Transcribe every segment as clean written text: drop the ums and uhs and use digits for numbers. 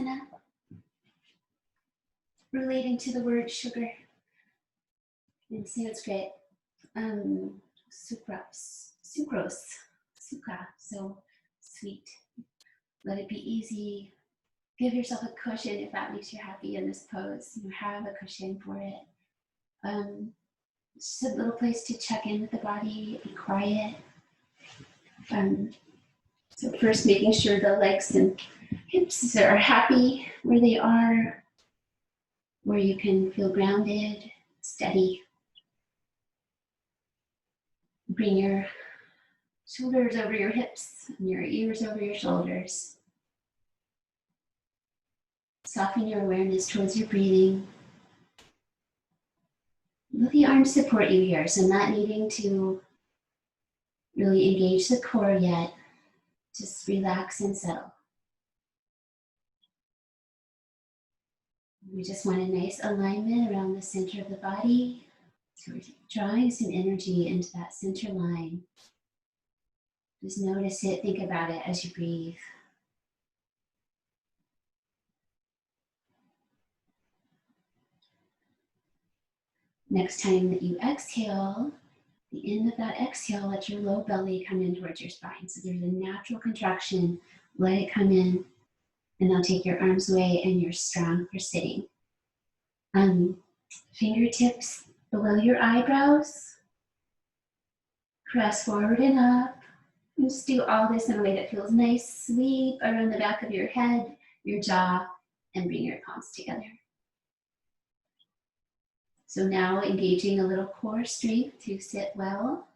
ustrasana, relating to the word sugar in Sanskrit, sucrose, sukha, so sweet. Let it be easy. Give yourself a cushion if that makes you happy in this pose. You have a cushion for it. Just a little place to check in with the body, be quiet. So first making sure the legs and hips are happy where they are, where you can feel grounded, steady. Bring your shoulders over your hips and your ears over your shoulders. Soften your awareness towards your breathing. Let the arms support you here, so not needing to really engage the core yet. Just relax and settle. We just want a nice alignment around the center of the body. So we're drawing some energy into that center line. Just notice it, think about it as you breathe. Next time that you exhale, the end of that exhale, let your low belly come in towards your spine. So there's a natural contraction, let it come in, and now take your arms away and you're strong for sitting. Fingertips below your eyebrows, press forward and up. And just do all this in a way that feels nice. Sweep around the back of your head, your jaw, and bring your palms together. So now engaging a little core strength to sit well.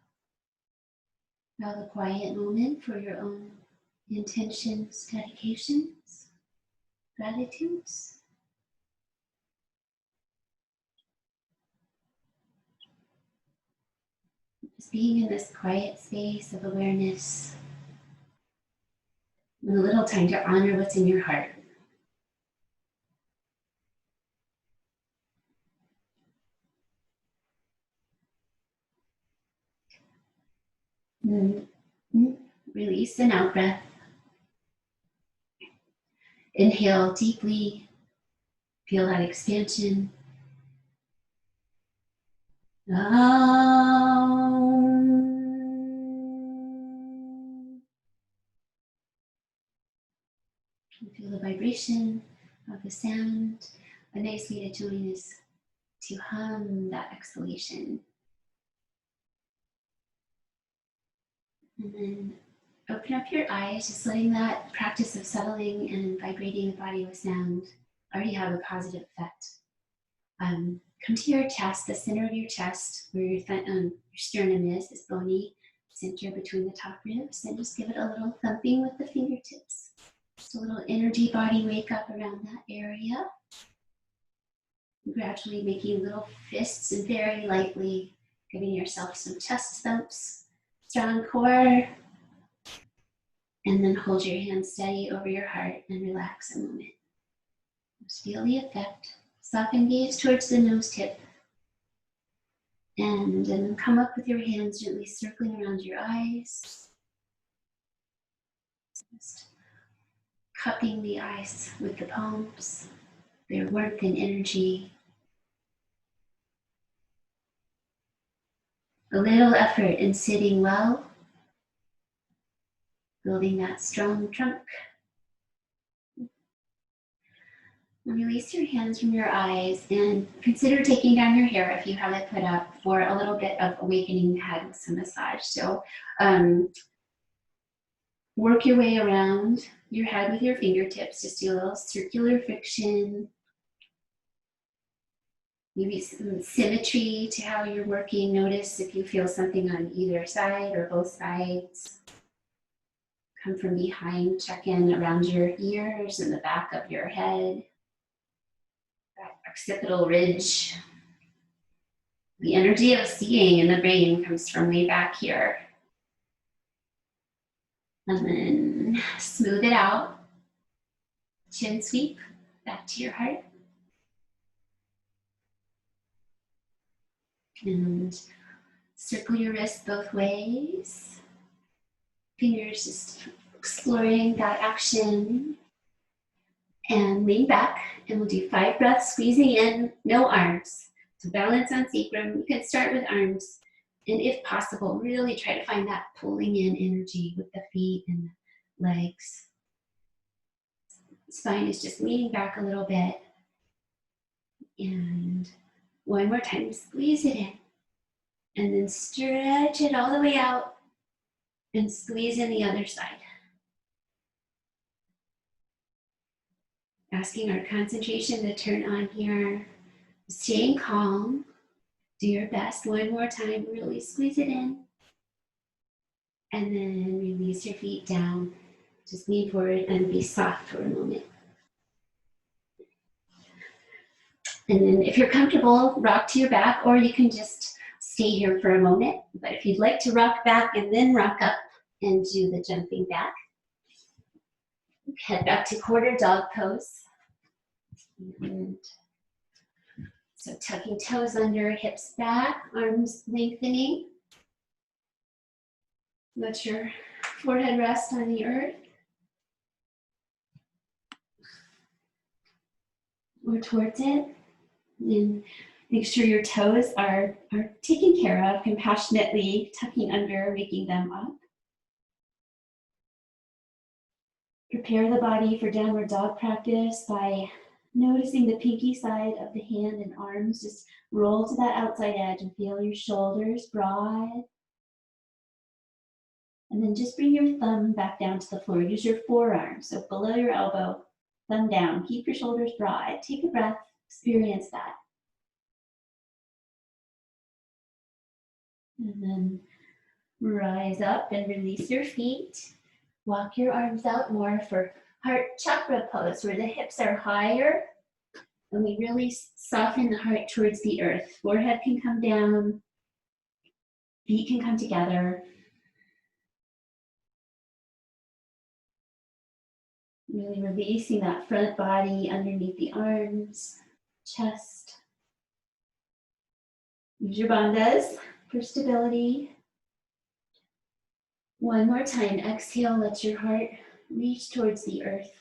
Have a quiet moment for your own intentions, dedications, gratitudes. Just being in this quiet space of awareness, and a little time to honor what's in your heart. Release an out breath. Inhale deeply. Feel that expansion. Feel the vibration of the sound. A nice way to join is to hum that exhalation. And then open up your eyes, just letting that practice of settling and vibrating the body with sound already have a positive effect. Come to your chest, the center of your chest, where your sternum is bony, center between the top ribs, and just give it a little thumping with the fingertips. Just a little energy body wake up around that area. Gradually making little fists and very lightly giving yourself some chest thumps, strong core, and then hold your hands steady over your heart and relax a moment. Just feel the effect. Soften gaze towards the nose tip. And then come up with your hands gently circling around your eyes. Just cupping the eyes with the palms, their warmth and energy. A little effort in sitting well, building that strong trunk. Release your hands from your eyes and consider taking down your hair if you have it put up for a little bit of awakening head with some massage. So work your way around your head with your fingertips. Just do a little circular friction. Maybe some symmetry to how you're working. Notice if you feel something on either side or both sides. Come from behind, check in around your ears and the back of your head. That occipital ridge. The energy of seeing in the brain comes from way back here. And then smooth it out. Chin sweep back to your heart. And circle your wrists both ways. Fingers just exploring that action. And lean back, and we'll do 5 breaths, squeezing in, no arms. So balance on sacrum. You can start with arms, and if possible, really try to find that pulling in energy with the feet and legs. Spine is just leaning back a little bit. And one more time, squeeze it in. And then stretch it all the way out and squeeze in the other side. Asking our concentration to turn on here. Staying calm. Do your best. One more time. Really squeeze it in. And then release your feet down. Just lean forward and be soft for a moment. And then if you're comfortable, rock to your back, or you can just stay here for a moment. But if you'd like to rock back and then rock up and do the jumping back, head back to quarter dog pose. And so tucking toes under, hips back, arms lengthening. Let your forehead rest on the earth. Or towards it. And make sure your toes are taken care of, compassionately tucking under, waking them up. Prepare the body for downward dog practice by noticing the pinky side of the hand and arms. Just roll to that outside edge and feel your shoulders broad. And then just bring your thumb back down to the floor. Use your forearm, so below your elbow, thumb down. Keep your shoulders broad. Take a breath, experience that. And then rise up and release your feet. Walk your arms out more for heart chakra pose, where the hips are higher and we really soften the heart towards the earth. Forehead can come down, feet can come together. Really releasing that front body underneath the arms, chest. Use your bandhas for stability. One more time, exhale, let your heart reach towards the earth.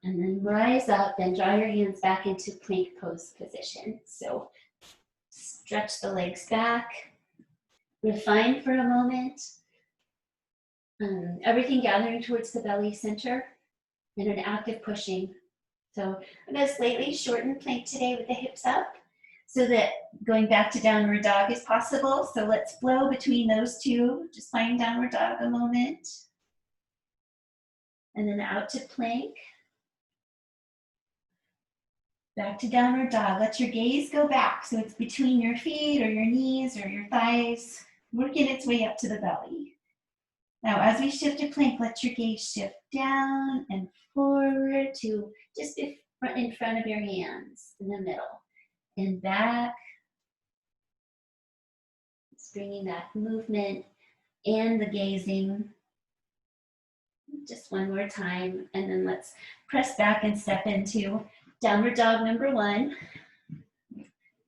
And then rise up and draw your hands back into plank pose position. So stretch the legs back, refine for a moment. Everything gathering towards the belly center and an active pushing. So I'm going to slightly shorten plank today with the hips up so that going back to downward dog is possible. So let's flow between those two. Just find downward dog a moment. And then out to plank. Back to downward dog. Let your gaze go back. So it's between your feet or your knees or your thighs, working its way up to the belly. Now, as we shift to plank, let your gaze shift down and forward to just in front of your hands in the middle. And back. It's bringing that movement and the gazing. Just one more time. And then let's press back and step into downward dog number 1.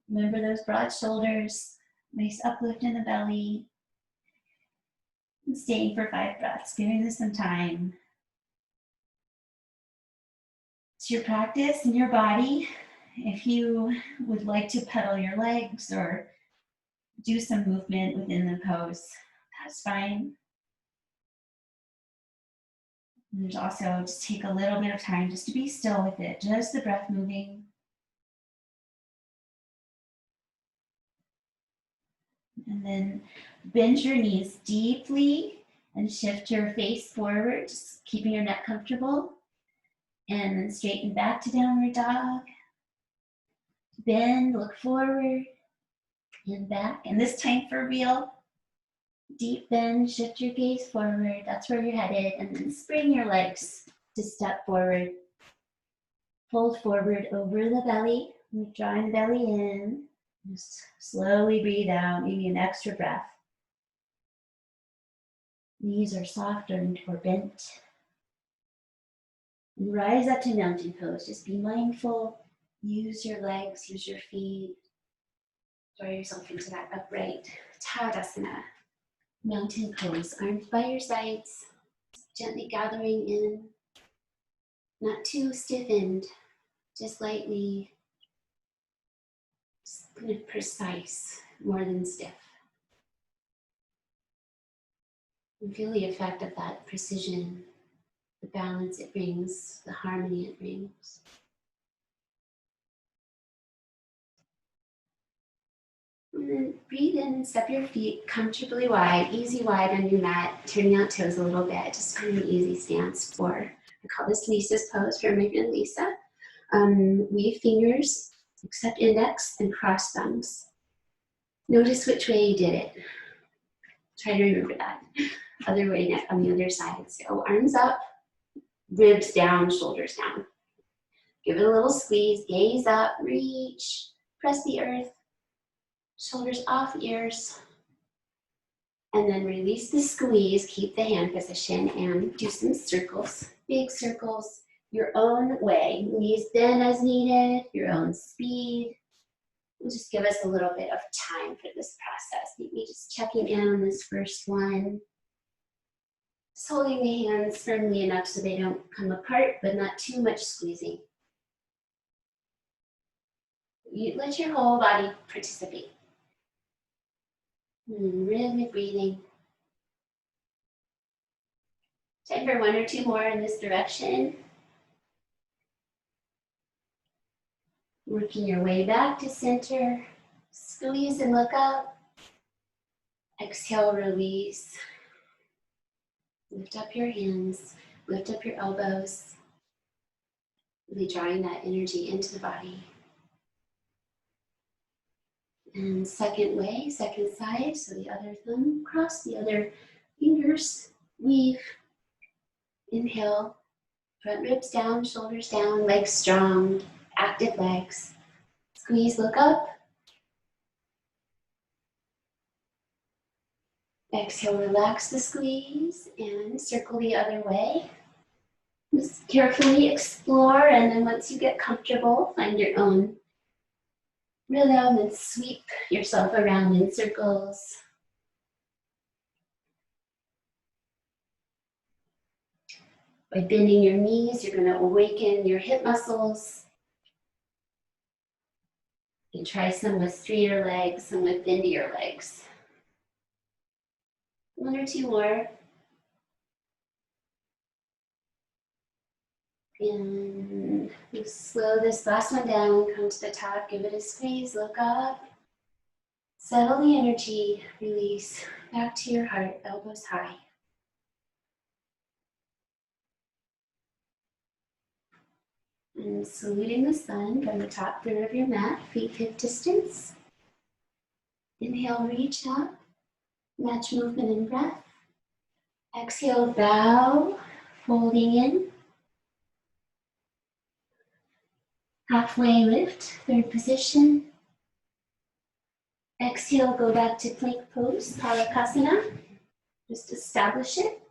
Remember those broad shoulders, nice uplift in the belly. And staying for 5 breaths, giving this some time. It's your practice and your body. If you would like to pedal your legs or do some movement within the pose, that's fine. And there's also, just take a little bit of time just to be still with it, just the breath moving. And then bend your knees deeply and shift your face forward, just keeping your neck comfortable. And then straighten back to downward dog. Bend, look forward, and back. And this time for real, deep bend, shift your gaze forward. That's where you're headed. And then spring your legs to step forward. Fold forward over the belly. Drawing the belly in. Just slowly breathe out, maybe an extra breath. Knees are softer or bent. And rise up to mountain pose. Just be mindful. Use your legs, use your feet. Draw yourself into that upright Tadasana. Mountain pose. Arms by your sides. Gently gathering in, not too stiffened, just lightly, just kind of precise, more than stiff. And feel the effect of that precision, the balance it brings, the harmony it brings. And then breathe in and step your feet comfortably wide, easy wide on your mat, turning out toes a little bit. Just find an easy stance for, I call this Lisa's pose for my friend Lisa. Weave fingers, except index, and cross thumbs. Notice which way you did it. Try to remember that. Other way neck on the other side. So arms up, ribs down, shoulders down. Give it a little squeeze, gaze up, reach, press the earth, shoulders off ears, and then release the squeeze, keep the hand position, and do some circles, big circles, your own way. Knees bend as needed, your own speed. And just give us a little bit of time for this process. Maybe just checking in on this first one. Just holding the hands firmly enough so they don't come apart, but not too much squeezing. You let your whole body participate. Rhythmic breathing. Time for one or two more in this direction. Working your way back to center. Squeeze and look up. Exhale, release. Lift up your hands. Lift up your elbows. Really drawing that energy into the body. And second way, second side. So the other thumb, cross the other fingers. Weave. Inhale. Front ribs down, shoulders down, legs strong, active legs. Squeeze, look up. Exhale, relax the squeeze and circle the other way. Just carefully explore, and then once you get comfortable, find your own rhythm and sweep yourself around in circles. By bending your knees, you're going to awaken your hip muscles. You can try some with straighter legs, some with bendier legs. One or two more. And slow this last one down, come to the top, give it a squeeze, look up. Settle the energy, release, back to your heart, elbows high. And saluting the sun from the top third of your mat, feet hip distance. Inhale, reach up, match movement and breath. Exhale, bow, folding in. Halfway lift, third position. Exhale, go back to plank pose, Palakasana. Just establish it.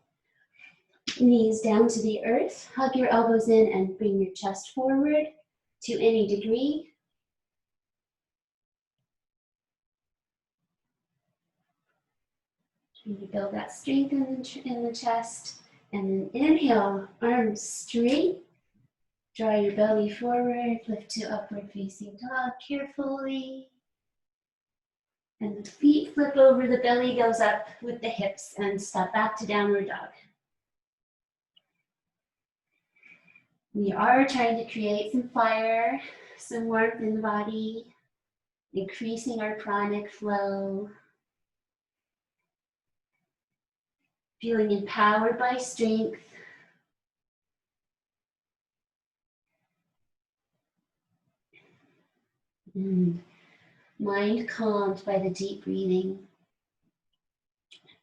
Knees down to the earth. Hug your elbows in and bring your chest forward to any degree. Trying to build that strength in the chest. And then inhale, arms straight. Draw your belly forward, lift to upward facing dog carefully. And the feet flip over, the belly goes up with the hips, and step back to downward dog. We are trying to create some fire, some warmth in the body, increasing our pranic flow. Feeling empowered by strength. Mind calmed by the deep breathing.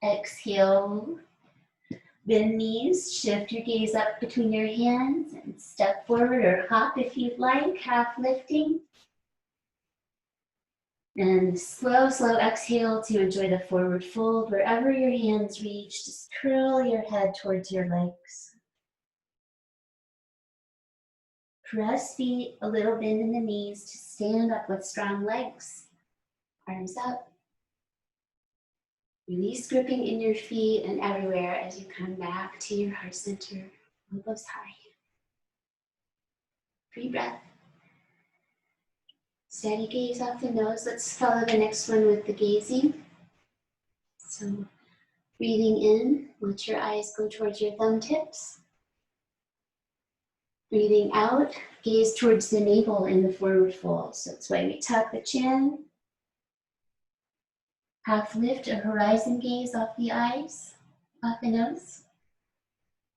Exhale. Bend knees, shift your gaze up between your hands and step forward or hop if you'd like, half lifting. And slow exhale to enjoy the forward fold. Wherever your hands reach, just curl your head towards your legs. Press feet, a little bend in the knees to stand up with strong legs. Arms up. Release gripping in your feet and everywhere as you come back to your heart center, elbows high. Free breath. Steady gaze off the nose. Let's follow the next one with the gazing. So breathing in, let your eyes go towards your thumb tips. Breathing out, gaze towards the navel in the forward fold. So that's why we tuck the chin. Half lift a horizon gaze off the eyes, off the nose.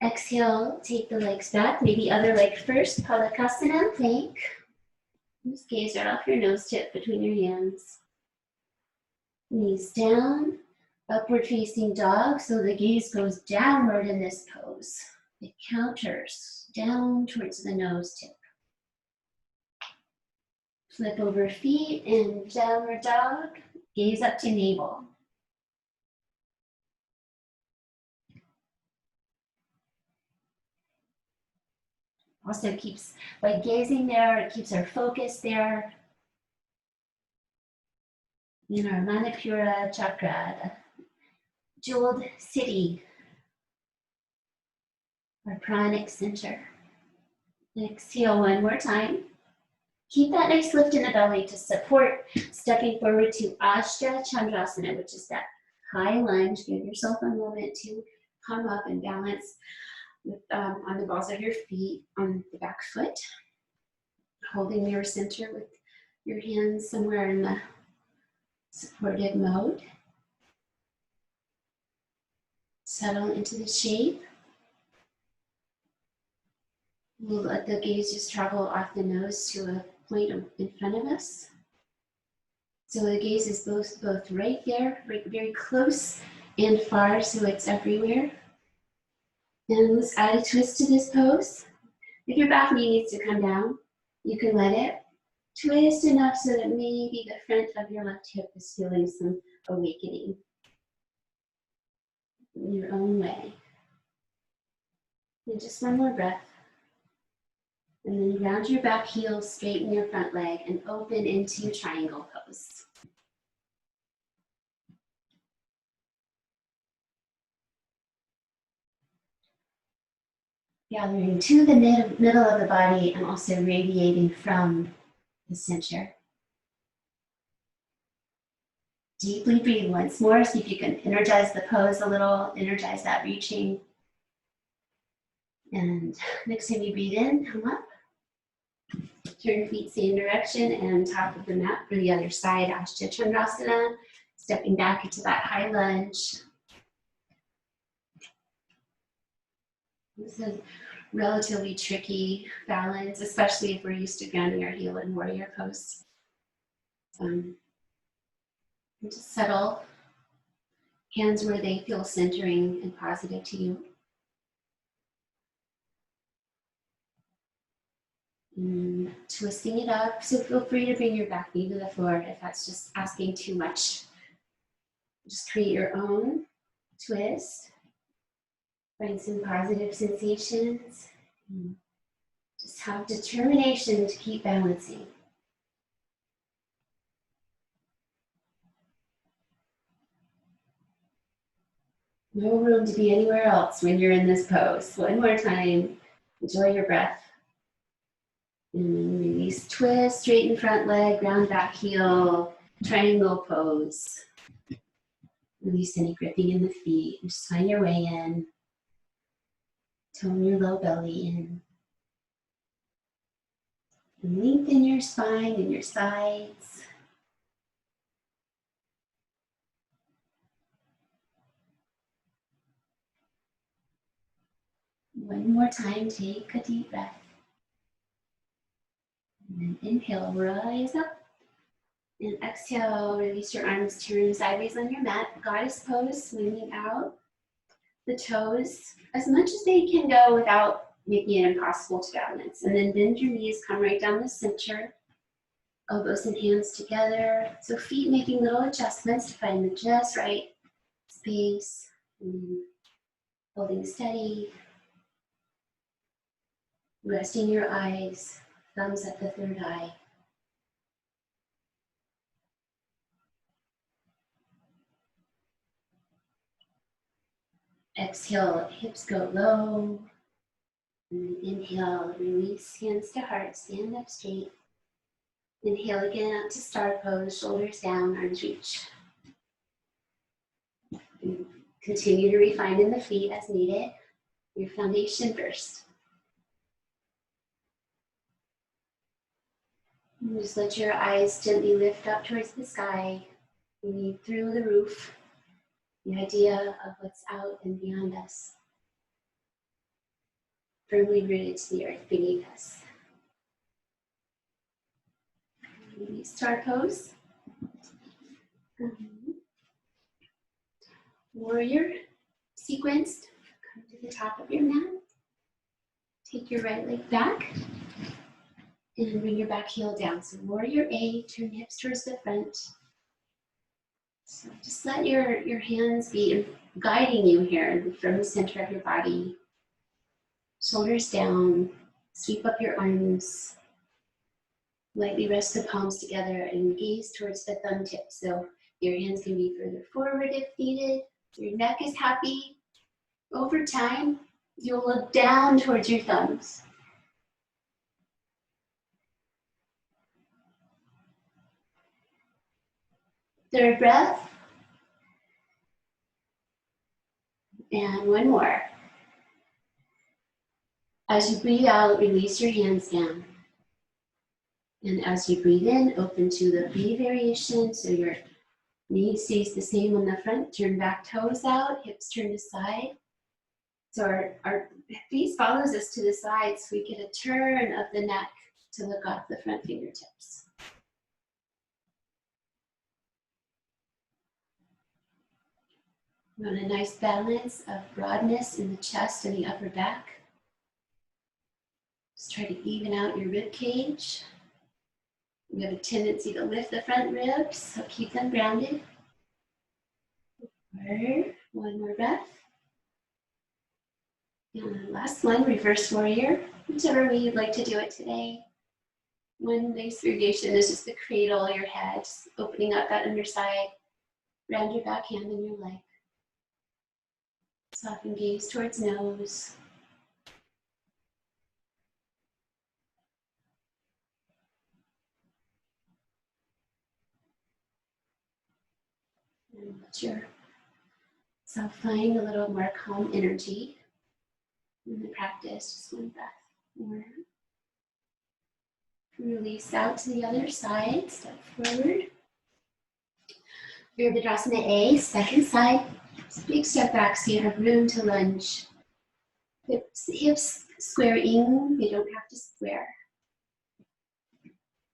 Exhale, take the legs back, maybe other leg first, Palakasana, plank. Just gaze right off your nose tip between your hands. Knees down, upward facing dog, so the gaze goes downward in this pose. It counters down towards the nose tip. Flip over feet and downward dog, gaze up to navel. Also keeps, by gazing there, it keeps our focus there in our Manipura chakra, the jeweled city, our pranic center. Exhale one more time. Keep that nice lift in the belly to support stepping forward to Ashta Chandrasana, which is that high lunge. Give yourself a moment to come up and balance with, on the balls of your feet on the back foot. Holding mirror center with your hands somewhere in the supported mode. Settle into the shape. We'll let the gaze just travel off the nose to a point in front of us. So the gaze is both right there, very close and far, so it's everywhere. And let's add a twist to this pose. If your back knee needs to come down, you can let it twist enough so that maybe the front of your left hip is feeling some awakening in your own way. And just one more breath. And then round your back heel, straighten your front leg, and open into triangle pose. Gathering to the middle of the body and also radiating from the center. Deeply breathe once more. See if you can energize the pose a little, energize that reaching. And next time you breathe in, come up. Turn your feet same direction and top of the mat for the other side, Ashta Chandrasana. Stepping back into that high lunge. This is relatively tricky balance, especially if we're used to grounding our heel in warrior pose. Just settle, hands where they feel centering and positive to you. And twisting it up, so feel free to bring your back knee to the floor if that's just asking too much. Just create your own twist. Find some positive sensations. Just have determination to keep balancing. No room to be anywhere else when you're in this pose. One more time. Enjoy your breath. And then release, twist, straighten front leg, round back heel, triangle pose. Release any gripping in the feet. And just find your way in. Tone your low belly in. And lengthen your spine and your sides. One more time, take a deep breath. And then inhale, rise up. And exhale, release your arms, turn sideways on your mat. Goddess pose, swinging out the toes as much as they can go without making it impossible to balance. And then bend your knees, come right down the center. Elbows and hands together. So feet making little adjustments to find the just right space. And holding steady. Resting your eyes, thumbs at the third eye. Exhale, hips go low. And inhale, release hands to heart, stand up straight. Inhale again out to star pose, shoulders down, arms reach. And continue to refine in the feet as needed. Your foundation first. And just let your eyes gently lift up towards the sky. You need through the roof, the idea of what's out and beyond us. Firmly rooted to the earth beneath us. Star pose. Warrior sequenced. Come to the top of your mat. Take your right leg back and bring your back heel down. So warrior A, turn hips towards the front. So just let your hands be guiding you here from the center of your body. Shoulders down, sweep up your arms. Lightly rest the palms together and gaze towards the thumb tips. So your hands can be further forward if needed. Your neck is happy. Over time, you'll look down towards your thumbs. Third breath. And one more. As you breathe out, release your hands down. And as you breathe in, open to the V variation. So your knee stays the same on the front. Turn back toes out, hips turn to side. So our face follows us to the side, so we get a turn of the neck to look off the front fingertips. We want a nice balance of broadness in the chest and the upper back. Just try to even out your rib cage. We have a tendency to lift the front ribs, so keep them grounded. One more breath. And last one, reverse warrior. Whichever way you'd like to do it today. One base variation is just to cradle your head, just opening up that underside, round your back hand and your leg. Soften gaze towards nose. And let yourself find a little more calm energy in the practice. Just one breath more. Release out to the other side, step forward. Virabhadrasana A, second side. Big step back so you have room to lunge. Hips squaring, they don't have to square.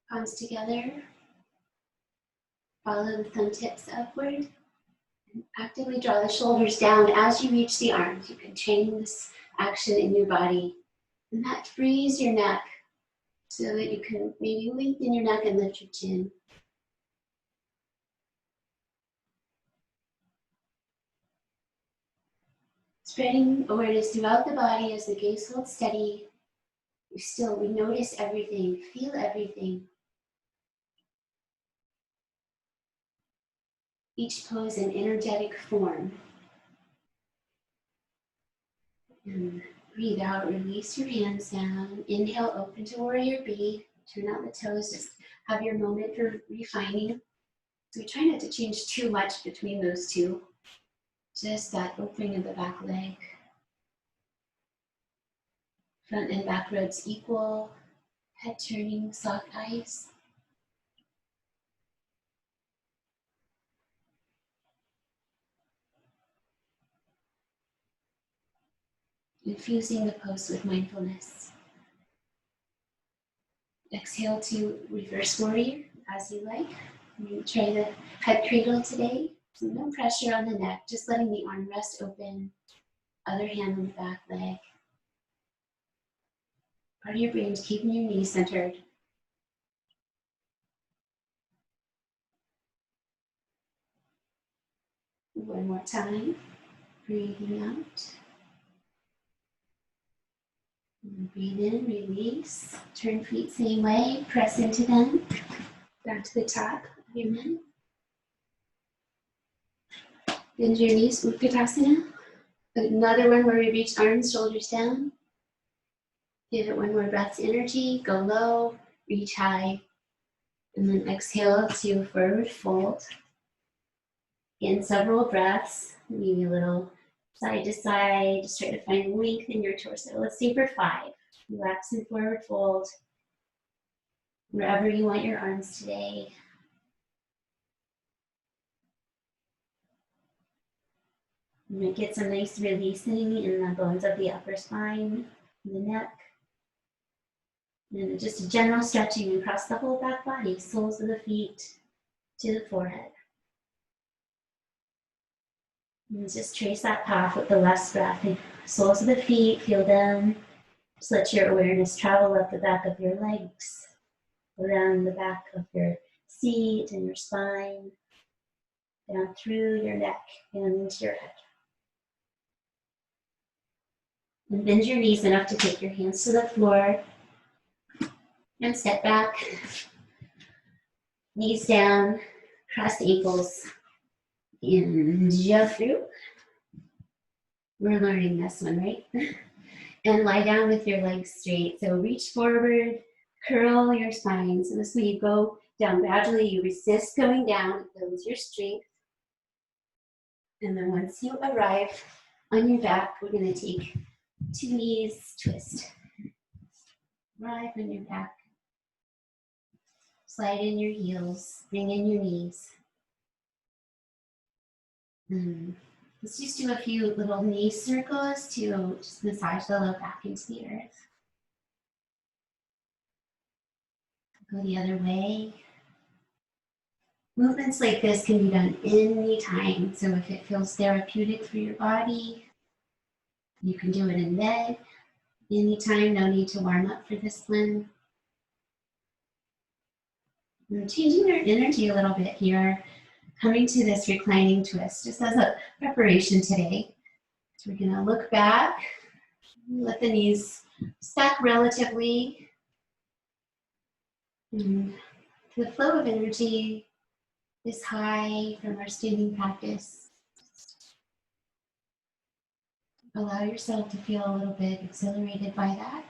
Palms together. Follow the thumb tips upward. And actively draw the shoulders down as you reach the arms. You can train this action in your body. And that frees your neck so that you can maybe lengthen your neck and lift your chin. Spreading awareness throughout the body as the gaze holds steady. We notice everything, feel everything. Each pose an energetic form. And breathe out, release your hands down. Inhale, open to warrior B. Turn out the toes, just have your moment for refining. So we try not to change too much between those two. Just that opening of the back leg. Front and back ribs equal. Head turning, soft eyes. Infusing the pose with mindfulness. Exhale to reverse warrior as you like. You try the head cradle today. So no pressure on the neck, just letting the arm rest open. Other hand on the back leg. Part of your brain is keeping your knees centered. One more time. Breathing out. And breathe in, release. Turn feet same way, press into them. Back to the top of your mat. Bend your knees, Utkatasana. Another one where we reach arms, shoulders down. Give it one more breath's energy. Go low, reach high, and then exhale to forward fold. In several breaths, maybe a little side to side. Just try to find length in your torso. Let's say for 5. Relax and forward fold. Wherever you want your arms today. You might get some nice releasing in the bones of the upper spine, the neck. And just a general stretching across the whole back body, soles of the feet to the forehead. And just trace that path with the last breath. Soles of the feet, feel them. Just let your awareness travel up the back of your legs, around the back of your seat and your spine, down through your neck and into your head. And bend your knees enough to take your hands to the floor and step back. Knees down, cross the ankles, and jump through. We're learning this one, right? And lie down with your legs straight. So reach forward, curl your spine. So this way you go down gradually, you resist going down, it builds your strength. And then once you arrive on your back, we're gonna take 2 knees, twist. Arrive on your back. Slide in your heels, bring in your knees. Let's just do a few little knee circles to just massage the low back into the earth. Go the other way. Movements like this can be done anytime. So if it feels therapeutic for your body, you can do it in bed. Anytime, no need to warm up for this one. And changing our energy a little bit here. Coming to this reclining twist, just as a preparation today. So we're gonna look back, let the knees stack relatively. And the flow of energy is high from our standing practice. Allow yourself to feel a little bit exhilarated by that.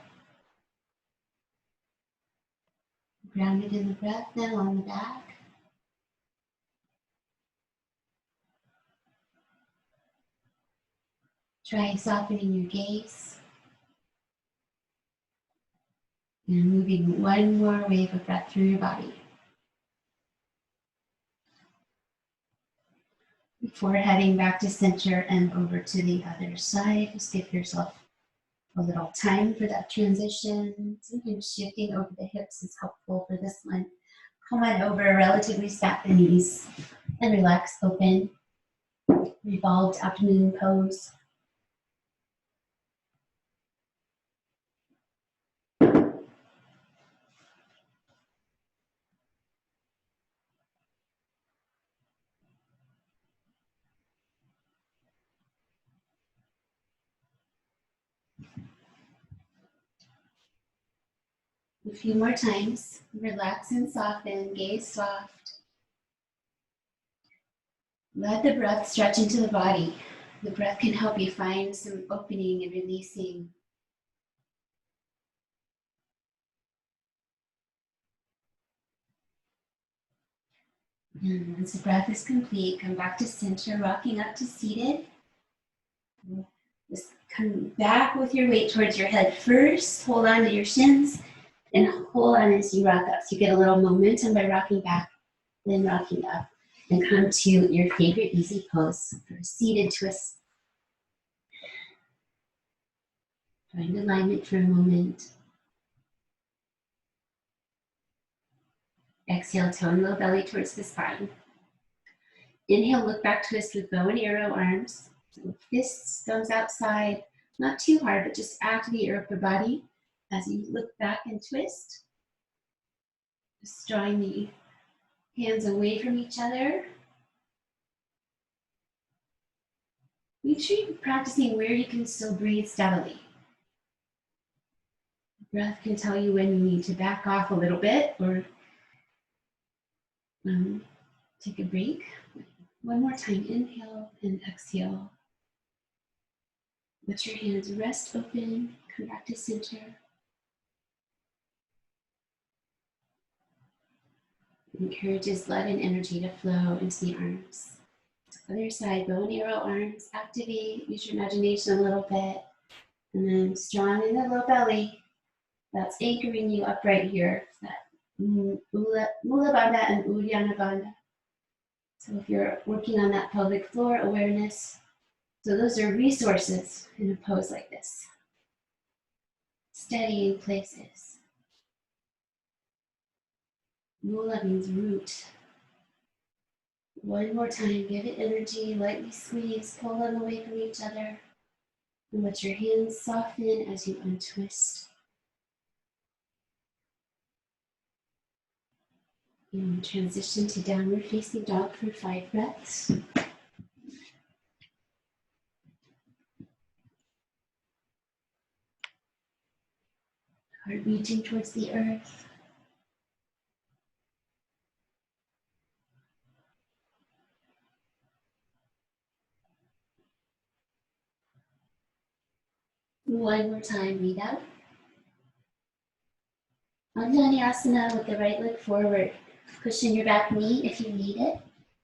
Grounded in the breath now on the back. Try softening your gaze. And moving one more wave of breath through your body. Before heading back to center and over to the other side, just give yourself a little time for that transition. Sometimes shifting over the hips is helpful for this one. Come on over, relatively stack the knees, and relax, open. Revolved abdomen pose. A few more times. Relax and soften, gaze soft. Let the breath stretch into the body. The breath can help you find some opening and releasing. And once the breath is complete, come back to center, rocking up to seated. Just come back with your weight towards your head first. Hold on to your shins and hold on as you rock up. So you get a little momentum by rocking back, then rocking up. And come to your favorite easy pose for a seated twist. Find alignment for a moment. Exhale, tone low belly towards the spine. Inhale, look back twist with bow and arrow arms. So fists, thumbs outside, not too hard, but just activate your upper body as you look back and twist. Just drawing the hands away from each other. Make sure you're practicing where you can still breathe steadily. The breath can tell you when you need to back off a little bit or take a break. One more time, inhale and exhale. Let your hands rest open, come back to center. Encourages blood and energy to flow into the arms. Other side, bow and arrow arms, activate, use your imagination a little bit, and then strong in the low belly. That's anchoring you upright here. That Mula Bandha and Uddiyana Bandha. So if you're working on that pelvic floor awareness, so those are resources in a pose like this. Steadying places. Mula means root. One more time, give it energy, lightly squeeze, pull them away from each other. And let your hands soften as you untwist. And transition to downward facing dog for 5 breaths. Heart reaching towards the earth. One more time, breathe out. Asana with the right leg forward. Cushion your back knee if you need it.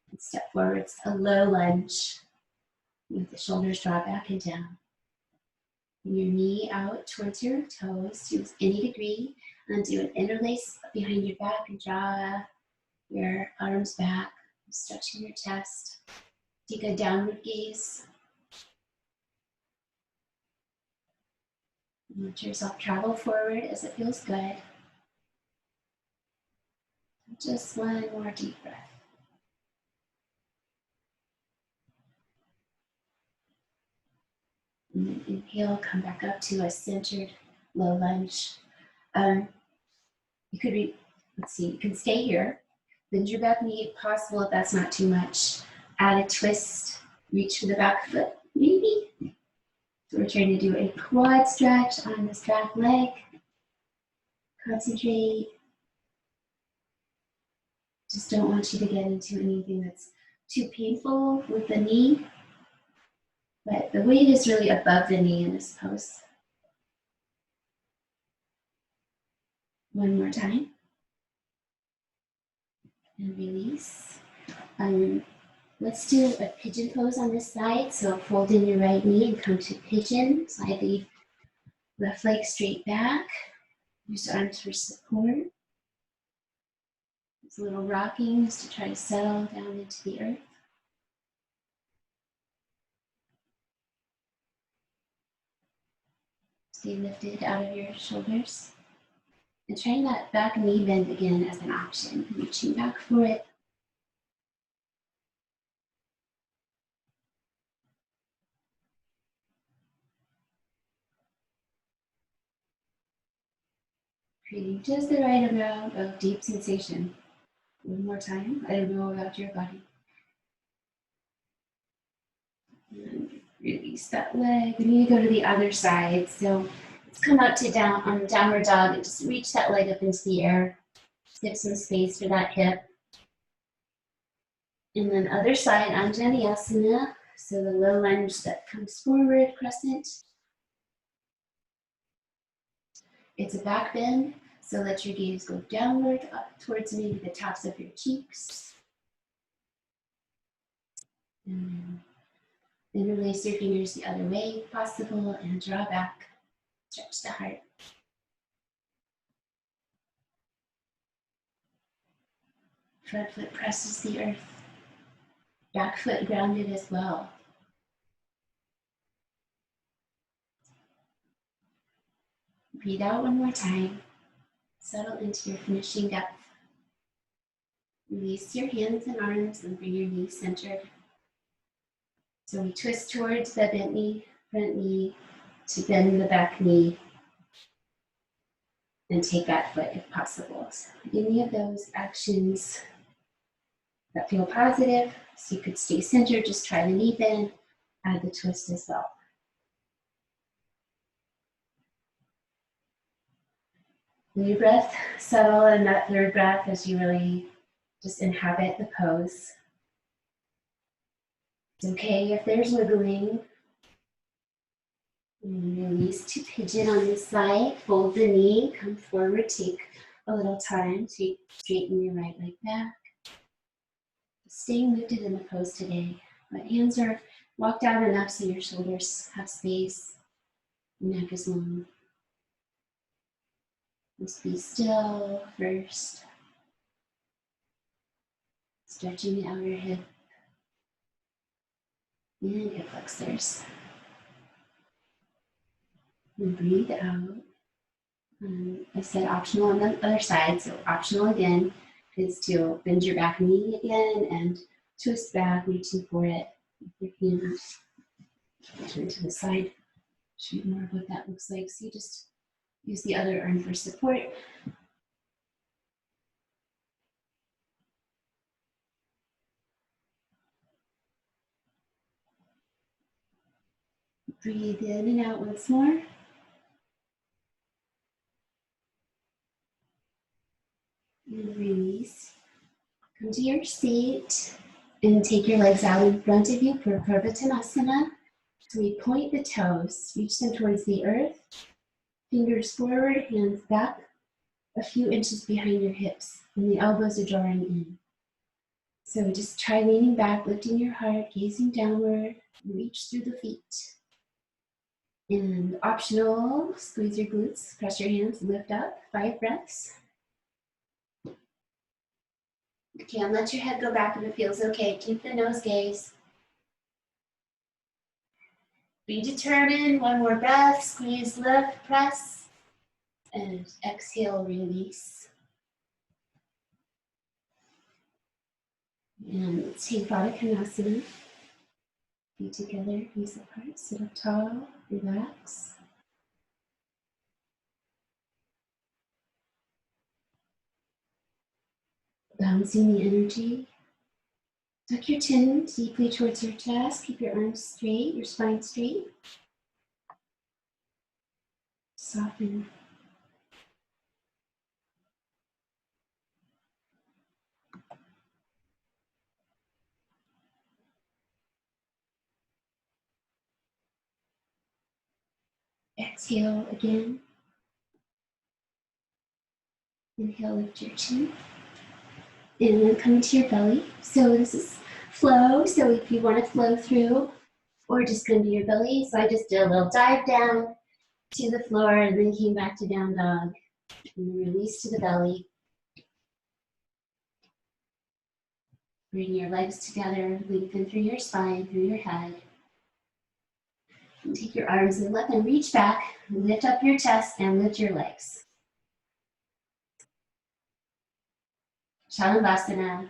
And step forward, it's a low lunge. With the shoulders draw back and down. Bring your knee out towards your toes to any degree. And do an interlace behind your back and draw your arms back. Stretching your chest. Take a downward gaze. Let yourself travel forward as it feels good. Just one more deep breath. And then inhale, come back up to a centered low lunge. You could you can stay here. Bend your back knee if possible if that's not too much. Add a twist, reach for the back foot, maybe. So we're trying to do a quad stretch on this back leg. Concentrate. Just don't want you to get into anything that's too painful with the knee. But the weight is really above the knee in this pose. One more time. And release. Let's do a pigeon pose on this side. So fold in your right knee and come to pigeon. Slide the left leg straight back. Use arms for support. There's a little rockings to try to settle down into the earth. Stay lifted out of your shoulders. And trying that back knee bend again as an option. Reaching back for it. Creating just the right amount of deep sensation. One more time. I don't know about your body. And release that leg. We need to go to the other side. So let's come up to downward dog and just reach that leg up into the air. Give some space for that hip. And then other side, Anjaneyasana. So the low lunge that comes forward, crescent. It's a back bend. So let your gaze go downward, up towards maybe the tops of your cheeks. And interlace your fingers the other way if possible and draw back. Stretch the heart. Front foot presses the earth. Back foot grounded as well. Breathe out one more time. Settle into your finishing depth. Release your hands and arms and bring your knees centered. So we twist towards the bent knee, front knee, to bend the back knee. And take that foot if possible. So any of those actions that feel positive, so you could stay centered, just try the knee bend, add the twist as well. Let your breath settle in that third breath as you really just inhabit the pose. It's okay if there's wiggling. And release to pigeon on this side. Fold the knee, come forward, take a little time to straighten your right leg back. Staying lifted in the pose today. But hands are walked out enough so your shoulders have space. Neck is long. Just be still first. Stretching the outer hip and hip flexors. And breathe out. I said optional on the other side, so optional again is to bend your back knee again and twist back, reaching for it with your hands. Turn to the side, show you more of what that looks like. So you just use the other arm for support. Breathe in and out once more. And release. Come to your seat and take your legs out in front of you for Purvattanasana. So we point the toes, reach them towards the earth, fingers forward, hands back, a few inches behind your hips, and the elbows are drawing in. So just try leaning back, lifting your heart, gazing downward, reach through the feet. And optional, squeeze your glutes, press your hands, lift up, 5 breaths. You can let your head go back if it feels okay. Keep the nose gaze. Be determined, 1 more breath, squeeze, lift, press, and exhale, release. And let's take Purvattanasana. Feet together, knees apart, sit up tall, relax. Bouncing the energy. Tuck your chin deeply towards your chest. Keep your arms straight, your spine straight. Soften. Exhale again. Inhale, lift your chin. And then come into your belly. So this is flow. So if you want to flow through or just come to your belly. So I just did a little dive down to the floor and then came back to down dog. And release to the belly. Bring your legs together, lengthen through your spine, through your head. And take your arms and let them reach back, lift up your chest and lift your legs. Shalabhasana,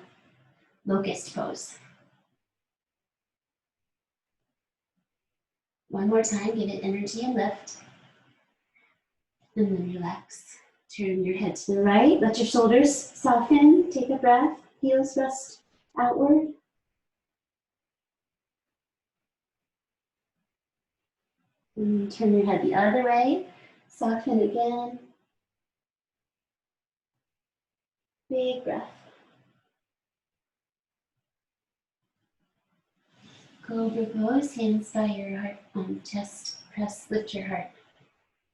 locust pose. One more time, give it energy and lift. And then relax. Turn your head to the right, let your shoulders soften, take a breath, heels rest outward. And turn your head the other way, soften again. Big breath. Cobra pose, hands by your heart on chest, press, lift your heart.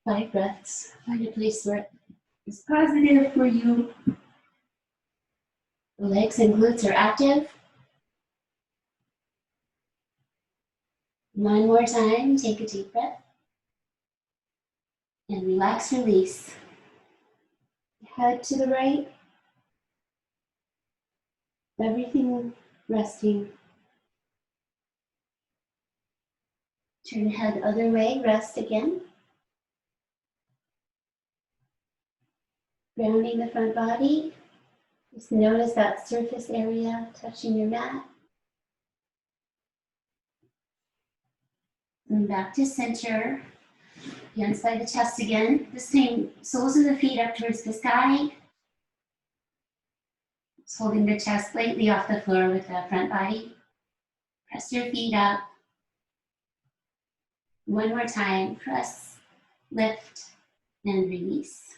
5 breaths, find a place where it's positive for you. The legs and glutes are active. One more time, take a deep breath. And relax, release. Head to the right. Everything resting. Turn head the other way, rest again. Grounding the front body. Just notice that surface area touching your mat. And back to center. Hands by the chest again. This time, soles of the feet up towards the sky. Just holding the chest slightly off the floor with the front body. Press your feet up. One more time, press, lift, and release.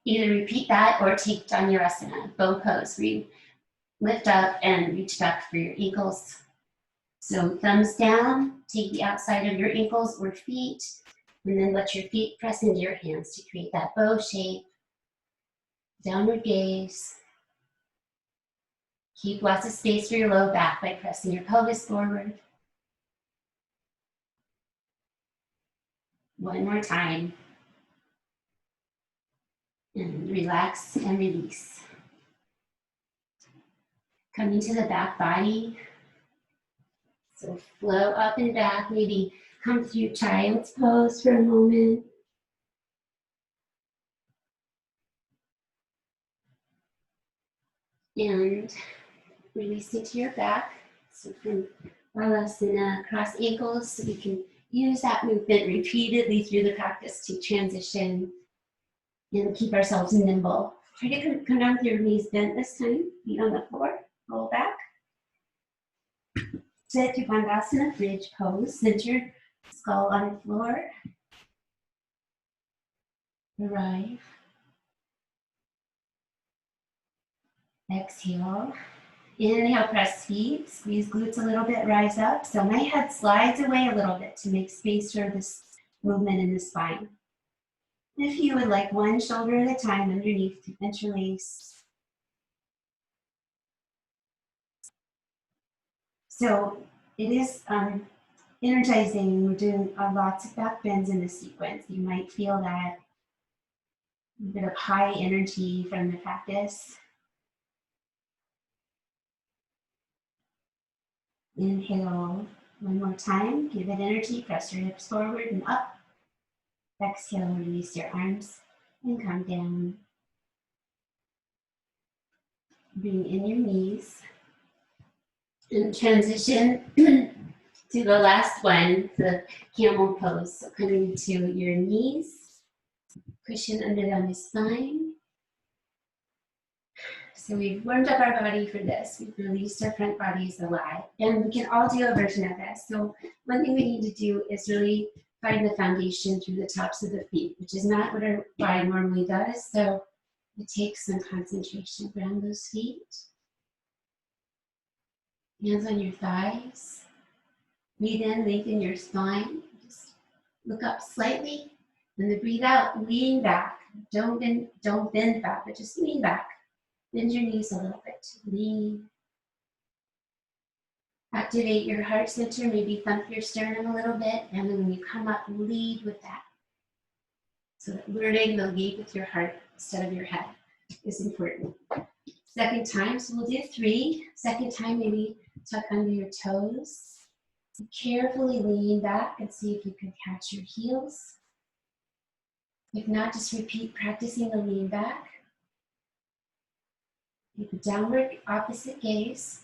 Either repeat that or take Dhanurasana, bow pose, where you lift up and reach back for your ankles. So thumbs down, take the outside of your ankles or feet, and then let your feet press into your hands to create that bow shape. Downward gaze. Keep lots of space for your low back by pressing your pelvis forward. One more time. And relax and release. Coming to the back body. So flow up and back, maybe come through child's pose for a moment. And release into your back. So from ustrasana, cross ankles, so we can use that movement repeatedly through the practice to transition and keep ourselves nimble. Try to come down with your knees bent this time, feet on the floor, roll back. Sit to Bandhasana, bridge pose, center skull on the floor. Arrive. Exhale. Inhale, press feet, squeeze glutes a little bit, rise up. So my head slides away a little bit to make space for this movement in the spine. If you would like one shoulder at a time underneath to interlace. So it is energizing. We're doing lots of back bends in this sequence. You might feel that a bit of high energy from the practice. Inhale one more time, give it energy, press your hips forward and up. Exhale, release your arms and come down. Bring in your knees and transition to the last one, the camel pose. So coming to your knees, cushion under the spine. So we've warmed up our body for this. We've released our front bodies alive. And we can all do a version of this. So one thing we need to do is really find the foundation through the tops of the feet, which is not what our body normally does. So it takes some concentration. Ground those feet. Hands on your thighs. Breathe in, lengthen your spine. Just look up slightly. And then breathe out, lean back. Don't bend back, but just lean back. Bend your knees a little bit. Lean. Activate your heart center, maybe thump your sternum a little bit, and then when you come up, lead with that. So that learning to lead with your heart instead of your head is important. Second time, so we'll do 3. Second time, maybe tuck under your toes. Carefully lean back and see if you can catch your heels. If not, just repeat practicing the lean back. Keep a downward opposite gaze.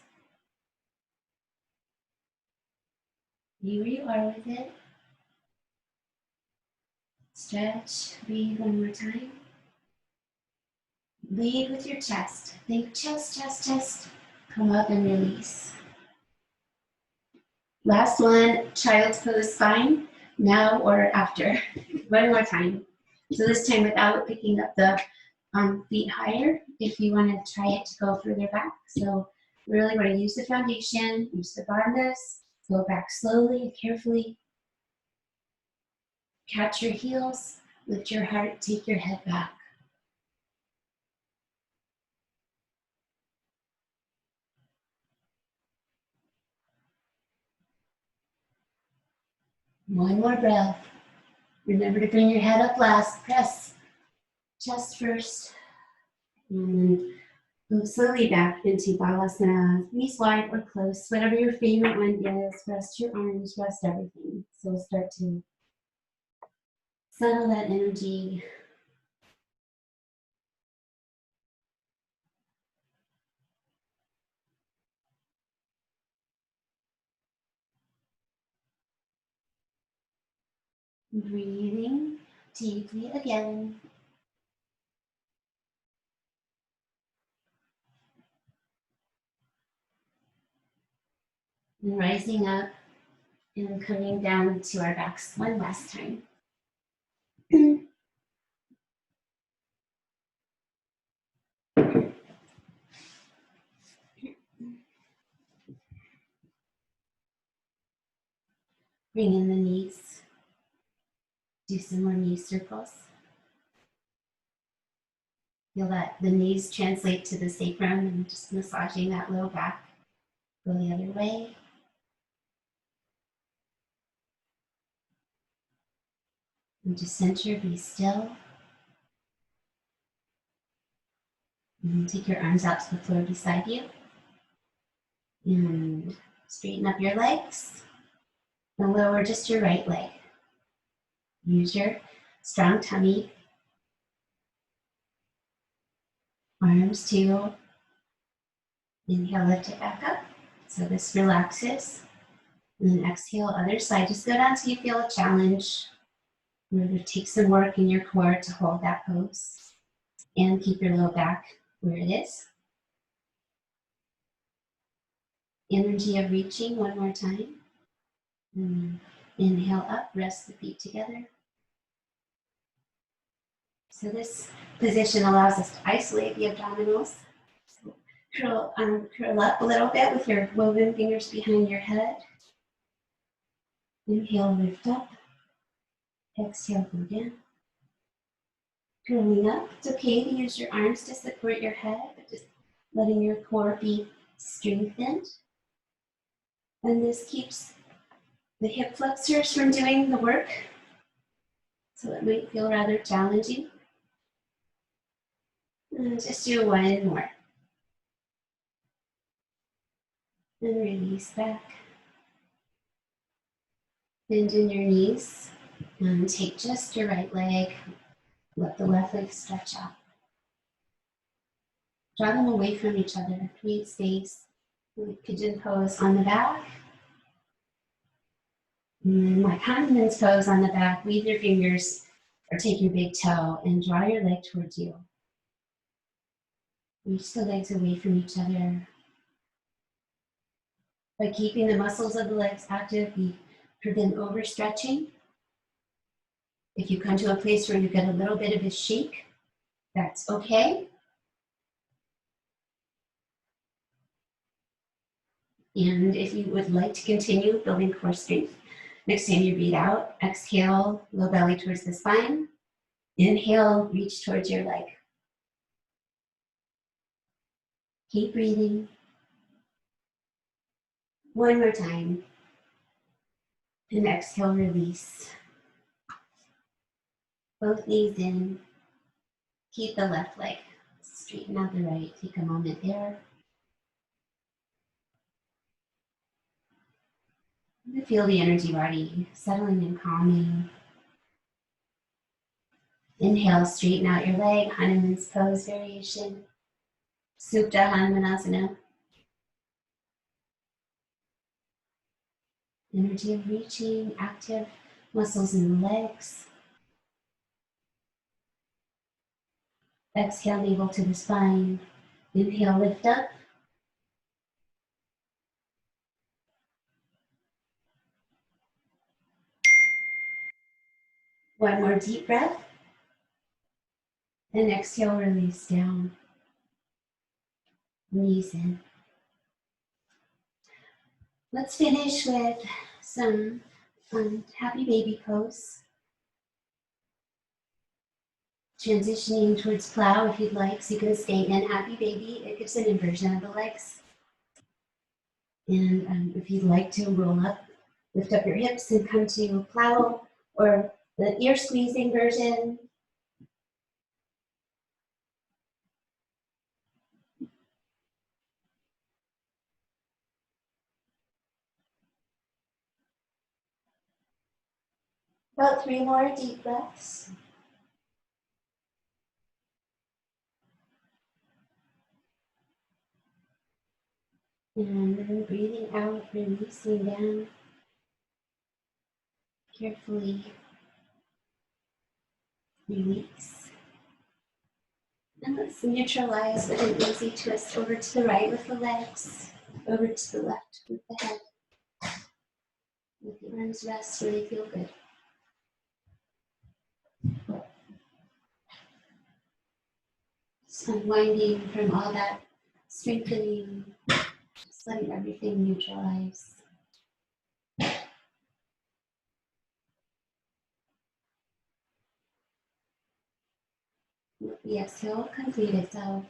Be where you are with it. Stretch, breathe one more time. Lead with your chest. Think chest, chest, chest. Come up and release. Last one, child's pose spine. Now or after. One more time. So this time without picking up the feet higher, if you want to try it to go further back. So really want to use the foundation, use the bandhas, go back slowly and carefully. Catch your heels, lift your heart, take your head back. One more breath. Remember to bring your head up last. Press chest first. And move slowly back into Balasana. Knees wide or close, whatever your favorite one is. Rest your arms, rest everything. So we'll start to settle that energy. Breathing deeply again. And rising up and coming down to our backs one last time. Bring in the knees. Do some more knee circles. Feel that the knees translate to the sacrum and just massaging that low back. Go the other way. And to center, be still. And take your arms out to the floor beside you. And straighten up your legs. And lower just your right leg. Use your strong tummy. Arms to inhale, lift it back up. So this relaxes. And then exhale, other side. Just go down till you feel a challenge. Remember, take some work in your core to hold that pose. And keep your low back where it is. Energy of reaching one more time. And inhale up, rest the feet together. So this position allows us to isolate the abdominals. So curl up a little bit with your woven fingers behind your head. Inhale, lift up. Exhale, go down. Curling up. It's okay to use your arms to support your head, but just letting your core be strengthened. And this keeps the hip flexors from doing the work. So it might feel rather challenging. And just do one more. And release back. Bend in your knees. And take just your right leg. Let the left leg stretch out. Draw them away from each other. Create space. Pigeon pose on the back. And like Hanuman's pose on the back. Weave your fingers or take your big toe and draw your leg towards you. Reach the legs away from each other. By keeping the muscles of the legs active, we prevent overstretching. If you come to a place where you get a little bit of a shake, that's okay. And if you would like to continue building core strength, next time you breathe out, exhale, low belly towards the spine. Inhale, reach towards your leg. Keep breathing. One more time. And exhale, release. Both knees in. Keep the left leg. Straighten out the right. Take a moment there. Feel the energy body settling and calming. Inhale, straighten out your leg. Hanuman's pose variation. Supta Hanumanasana. Energy of reaching, active muscles in the legs. Exhale, navel to the spine. Inhale, lift up. One more deep breath. And exhale, release down. Knees in. Let's finish with some happy baby pose. Transitioning towards plow if you'd like, so you can stay in happy baby. It gives an inversion of the legs. And if you'd like to roll up, lift up your hips and come to plow, or the ear squeezing version. About 3 more deep breaths. And then breathing out, releasing down. Carefully release. And let's neutralize with an easy twist over to the right with the legs, over to the left with the head. Let the arms rest where they feel good. Just unwinding from all that strengthening, just letting everything neutralize. The exhale complete itself.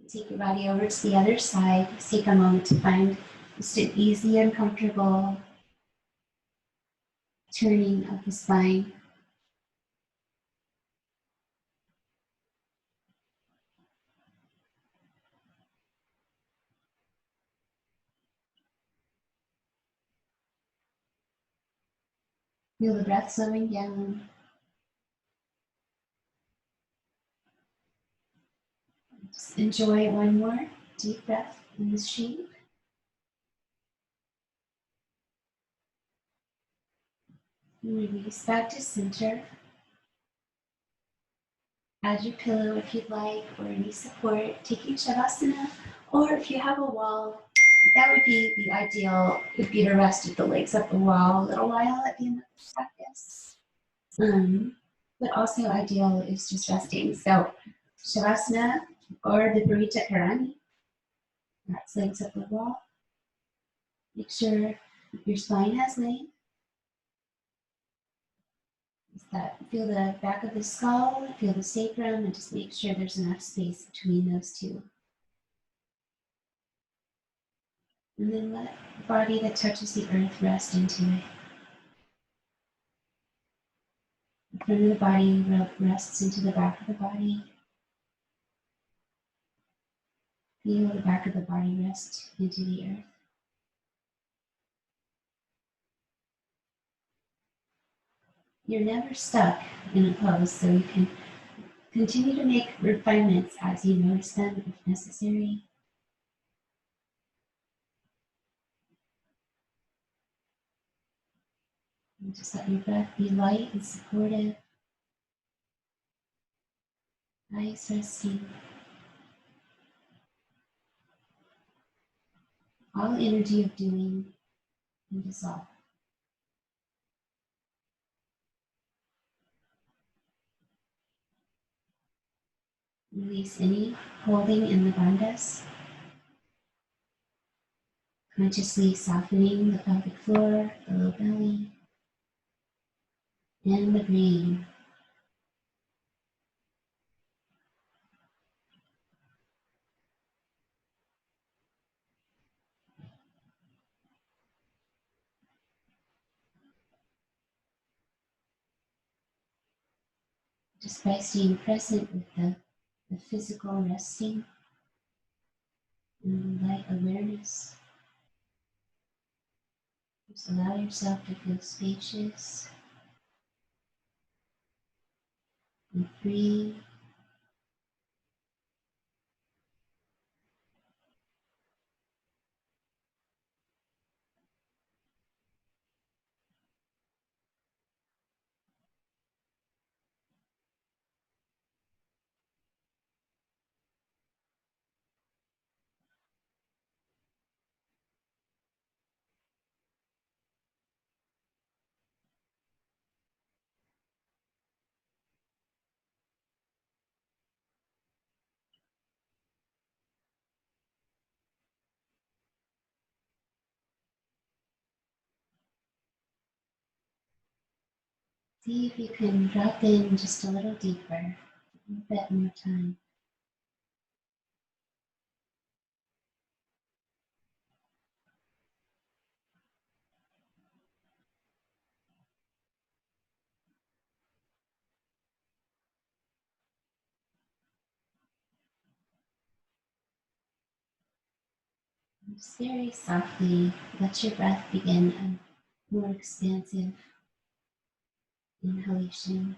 Take your body over to the other side. Just take a moment to find just an easy and comfortable turning of the spine. Feel the breath slowing down. Just enjoy one more deep breath in this shape. And release back to center. Add your pillow if you'd like, or any support. Taking Shavasana, or if you have a wall, that would be the ideal. Would be to rest with the legs up the wall a little while at the end of this practice. But also ideal is just resting. So Shavasana or the Parita Karani. That's legs up the wall. Make sure your spine has length. Feel the back of the skull, feel the sacrum, and just make sure there's enough space between those two. And then let the body that touches the earth rest into it. The front of the body rests into the back of the body. Feel the back of the body rest into the earth. You're never stuck in a pose, so you can continue to make refinements as you notice them if necessary. And just let your breath be light and supportive. Eyes resting. All energy of doing and dissolve. Release any holding in the bandhas. Consciously softening the pelvic floor, the low belly, and the brain. Just by staying present with the physical resting and light awareness. Just allow yourself to feel spacious and free. See if you can drop in just a little deeper, a little bit more time. Just very softly let your breath begin a more expansive inhalation.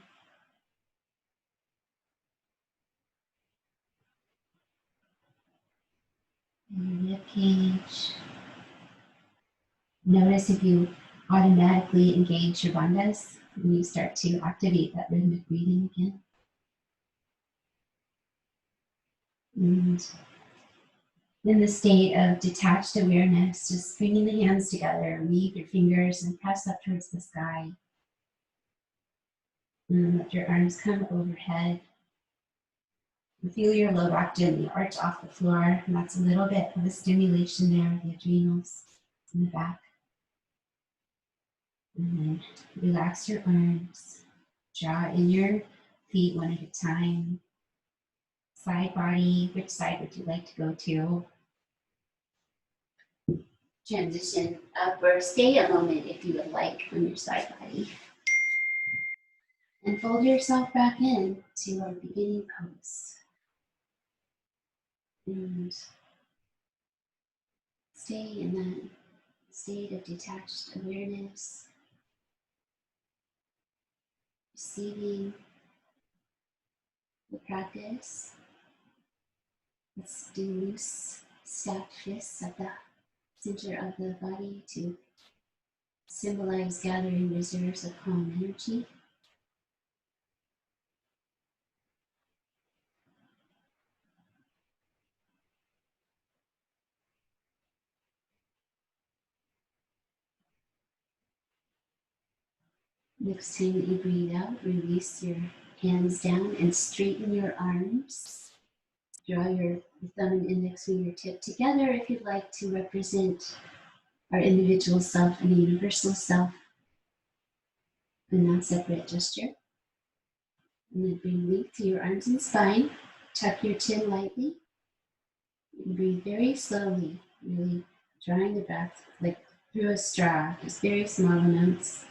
In your rib cage. Notice if you automatically engage your bandhas when you start to activate that rhythmic breathing again. And in the state of detached awareness, just bringing the hands together, weave your fingers and press up towards the sky. And let your arms come overhead. And feel your low back gently arch off the floor. And that's a little bit of a stimulation there, the adrenals in the back. And then relax your arms. Draw in your feet one at a time. Side body, which side would you like to go to? Transition up or stay a moment if you would like on your side body. And fold yourself back in to our beginning pose. And stay in that state of detached awareness, receiving the practice. Let's do loose stacked fists at the center of the body to symbolize gathering reserves of calm energy. Next time that you breathe out, release your hands down and straighten your arms. Draw your thumb and index fingertip together if you'd like to represent our individual self and a universal self, a non-separate gesture. And then bring length to your arms and spine. Tuck your chin lightly. And breathe very slowly, really drawing the breath like through a straw, just very small amounts,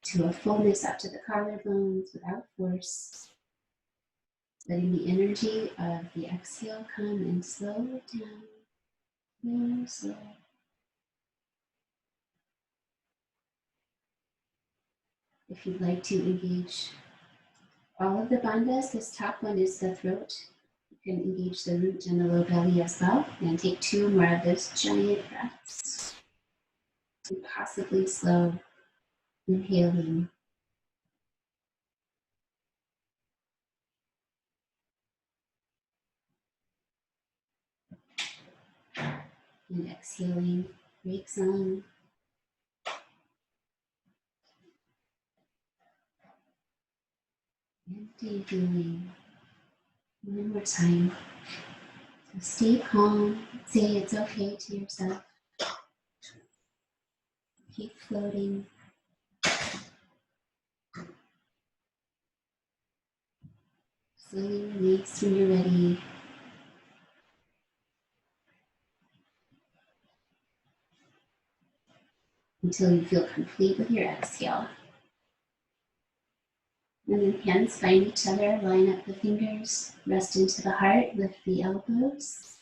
to a fullness up to the collarbones without force. Letting the energy of the exhale come and slow it down, slow. If you'd like to engage all of the bandhas, this top one is the throat. You can engage the root and the low belly as well. And take 2 more of those giant breaths. And possibly slow inhaling. And exhaling, brakes on. Empty feeling. One more time. So stay calm. Say it's okay to yourself. Keep floating. Slowly release when you're ready. Until you feel complete with your exhale. And then hands find each other, line up the fingers, rest into the heart, lift the elbows.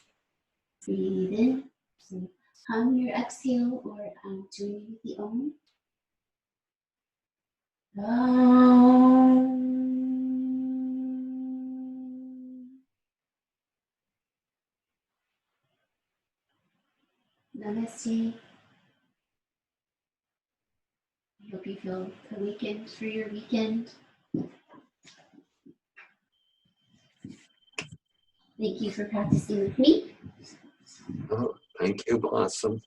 Breathe in. So hum your exhale or join me with the Om. Om. Namaste. I hope you feel awakened for your weekend. Thank you for practicing with me. Oh, thank you, Blossom.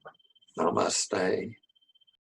Namaste.